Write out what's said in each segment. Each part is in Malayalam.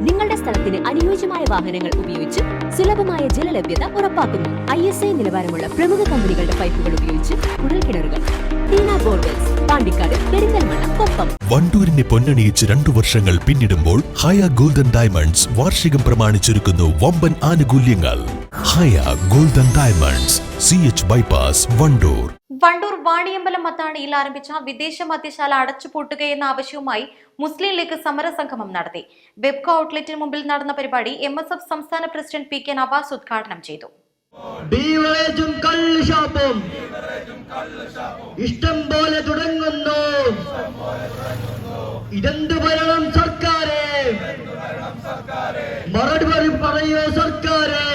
നിങ്ങളുടെ സ്ഥലത്തിന് അനുയോജ്യമായ വാഹനങ്ങൾ ഉപയോഗിച്ച് സുലഭമായ ജലലഭ്യത ഉറപ്പാക്കുന്നു. ISI നിലവാരമുള്ള പ്രമുഖ കമ്പനികളുടെ പൈപ്പുകൾ ഉപയോഗിച്ച് കുഴൽക്കിണറുകൾ. ടീന ബോർവെൽസ്, പാണ്ടിക്കാട്, പെരിന്തൽമണ്ണ, കൊപ്പം. വണ്ടൂരിനെ പൊന്നണിയിച്ച് 2 വർഷങ്ങൾ പിന്നിടുമ്പോൾ ഹയ ഗോൾഡൻ ഡയമണ്ട്സ് വാർഷികം പ്രമാണിച്ചൊരുക്കുന്നു വമ്പൻ ആനുകൂല്യങ്ങൾ. Haya golden diamonds, CH bypass, Vandoor. Vandoor Vaniyambalam മത്താണിയിൽ ആരംഭിച്ച വിദേശ മദ്യശാല അടച്ചുപൂട്ടുകയെന്ന ആവശ്യവുമായി മുസ്ലിം ലീഗ് സമരസംഗമം നടത്തി. വെബ്കോ ഔട്ട്ലെറ്റിന് മുമ്പിൽ നടന്ന പരിപാടി MSF സംസ്ഥാന പ്രസിഡന്റ് PK നവാസ് ഉദ്ഘാടനം ചെയ്തു. ഇഷ്ടം പോലെ തുടങ്ങുന്നു. ഇതെന്ത് ഭരണം സർക്കാരെ, മറുപടി പറയൂ സർക്കാരെ.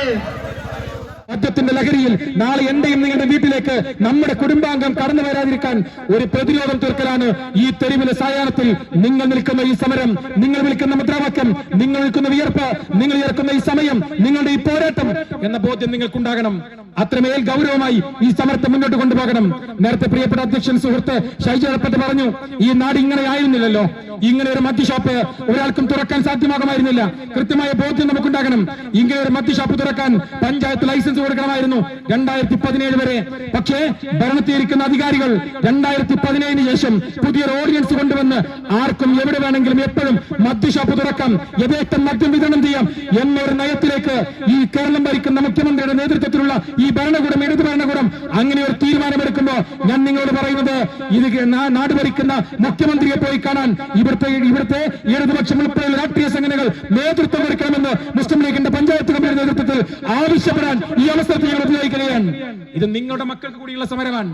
മദ്യത്തിന്റെ ലഹരിയിൽ നാളെ എന്റെയും നിങ്ങളുടെ വീട്ടിലേക്ക് നമ്മുടെ കുടുംബാംഗം കടന്നു വരാതിരിക്കാൻ ഒരു പ്രതിരോധം തീർക്കലാണ് ഈ തെരുവിലെ സായാഹ്നത്തിൽ നിങ്ങൾ നിൽക്കുന്ന ഈ സമരം, നിങ്ങൾ വിളിക്കുന്ന മുദ്രാവാക്യം, നിങ്ങൾ നിൽക്കുന്ന വിയർപ്പ്, നിങ്ങൾ ഇറക്കുന്ന ഈ സമയം, നിങ്ങളുടെ ഈ പോരാട്ടം എന്ന ബോധ്യം നിങ്ങൾക്കുണ്ടാകണം. അത്രമേൽ ഗൗരവമായി ഈ സമരത്തെ മുന്നോട്ട് കൊണ്ടുപോകണം. നേരത്തെ പ്രിയപ്പെട്ട അധ്യക്ഷൻ സുഹൃത്ത് ഷൈജു എടപ്പത്ത് പറഞ്ഞു, ഈ നാട് ഇങ്ങനെ ആയിരുന്നില്ലല്ലോ, ഇങ്ങനെ ഒരു മദ്യഷോപ്പ് ഒരാൾക്കും തുറക്കാൻ സാധ്യമാകുമായിരുന്നില്ല. കൃത്യമായ ബോധ്യം നമുക്കുണ്ടാകണം. ഇങ്ങനെ ഒരു മദ്യഷോപ്പ് തുറക്കാൻ പഞ്ചായത്ത് ലൈസൻസ് കൊടുക്കണമായിരുന്നു 2017 വരെ. പക്ഷേ ഭരണത്തിലിരിക്കുന്ന അധികാരികൾ 2017 ശേഷം പുതിയൊരു ഓർഡിനൻസ് കൊണ്ടുവന്ന് ആർക്കും എവിടെ വേണമെങ്കിലും എപ്പോഴും മദ്യഷോപ്പ് തുറക്കാം, യഥേഷ്ടം മദ്യം വിതരണം ചെയ്യാം എന്നൊരു നയത്തിലേക്ക് ഈ കേരളം ഭരിക്കുന്ന മുഖ്യമന്ത്രിയുടെ നേതൃത്വത്തിലുള്ള ഈ ഭരണകൂടം, ഇടതു ഭരണകൂടം അങ്ങനെ ഒരു തീരുമാനമെടുക്കുമ്പോ ഞാൻ നിങ്ങളോട് പറയുന്നത്, ഇത് നാട് ഭരിക്കുന്ന മുഖ്യമന്ത്രിയെ പോയി കാണാൻ ഇവിടുത്തെ ഇടതുപക്ഷം ഉൾപ്പെടെയുള്ള രാഷ്ട്രീയ സംഘടനകൾ നേതൃത്വം കൊടുക്കണമെന്ന് മുസ്ലിം ലീഗിന്റെ പഞ്ചായത്ത് കമ്മിറ്റിയുടെ നേതൃത്വത്തിൽ ആവശ്യപ്പെടാൻ ഈ അവസരത്തിൽ ഞങ്ങൾ ഉപയോഗിക്കുകയാണ്. ഇത് നിങ്ങളുടെ മക്കൾക്ക് കൂടിയുള്ള സമരമാണ്,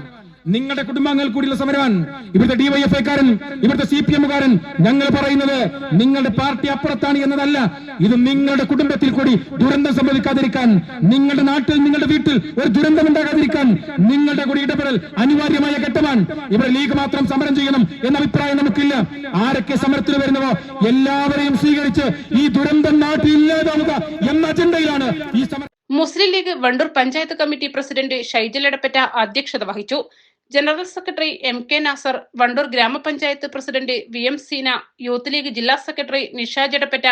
നിങ്ങളുടെ കുടുംബാംഗങ്ങൾ കൂടിയുള്ള സമരമാണ്. ഇവിടുത്തെ DYFI-കാരൻ, ഇവിടുത്തെ CPM-കാരൻ ഞങ്ങൾ പറയുന്നത് നിങ്ങളുടെ പാർട്ടി അപ്പുറത്താണ് എന്നതല്ല, ഇത് നിങ്ങളുടെ കുടുംബത്തിൽ കൂടി ദുരന്തം സംഭവിക്കാതിരിക്കാൻ, നിങ്ങളുടെ നാട്ടിൽ, നിങ്ങളുടെ വീട്ടിൽ ഒരു ദുരന്തം ഉണ്ടാകാതിരിക്കാൻ നിങ്ങളുടെ കൂടി ഇടപെടൽ അനിവാര്യമായ ഘട്ടമാണ്. ഇവിടെ ലീഗ് മാത്രം സമരം ചെയ്യണം എന്ന അഭിപ്രായം നമുക്കില്ല. ആരൊക്കെ സമരത്തിൽ വരുന്നവോ എല്ലാവരെയും സ്വീകരിച്ച് ഈ ദുരന്തം നാട്ടിൽ ഇല്ലാതാവുക എന്ന അജണ്ടയിലാണ് ഈ സമരം. മുസ്ലിം ലീഗ് വണ്ടൂർ പഞ്ചായത്ത് കമ്മിറ്റി പ്രസിഡന്റ് ഷൈജൽ എടപ്പറ്റ അധ്യക്ഷത വഹിച്ചു. General secretary MK Nasar, Vandoor ഗ്രാമപഞ്ചായത്ത് president VM Seena, youth league ജില്ലാ secretary Nishaj Edappatta,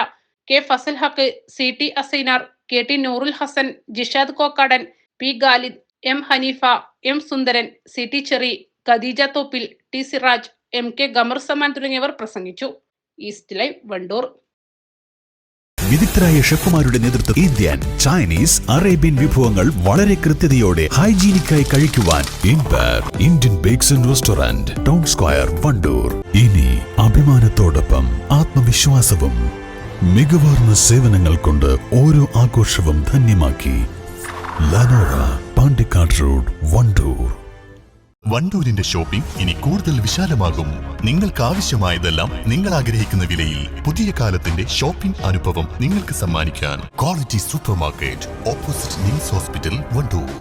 K Fazal Haq, CT Asainar, KT Noorul Hasan, Jishad Kokkadan, P Galid, M Haneefa, M Sundaran, CT Cheri, Khadeeja Thoppil, T Siraj, MK Qamar Zaman തുടങ്ങിയവർ പ്രസംഗിച്ചു. East live, Vandoor. വിദഗ്ധരായ ഷെഫുമാരുടെ നേതൃത്വം ഇന്ത്യൻ, ചൈനീസ്, അറേബ്യൻ വിഭവങ്ങൾ വളരെ കൃത്യതയോടെ ഹൈജീനിക്കായി കഴിക്കുവാൻ Indian bakes and restaurant, town square, Wandoor. ഇനി അഭിമാനത്തോടൊപ്പം ആത്മവിശ്വാസവും. മികവാർന്ന സേവനങ്ങൾ കൊണ്ട് ഓരോ ആഘോഷവും ധന്യമാക്കി. ലനോറ, പാണ്ടിക്കാട് റോഡ്, വണ്ടൂർ. വണ്ടൂരിന്റെ ഷോപ്പിംഗ് ഇനി കൂടുതൽ വിശാലമാകും. നിങ്ങൾക്ക് ആവശ്യമായതെല്ലാം നിങ്ങൾ ആഗ്രഹിക്കുന്ന വിലയിൽ പുതിയ കാലത്തിന്റെ ഷോപ്പിംഗ് അനുഭവം നിങ്ങൾക്ക് സമ്മാനിക്കാൻ quality supermarket, opposite NIMS hospital, Wandoor.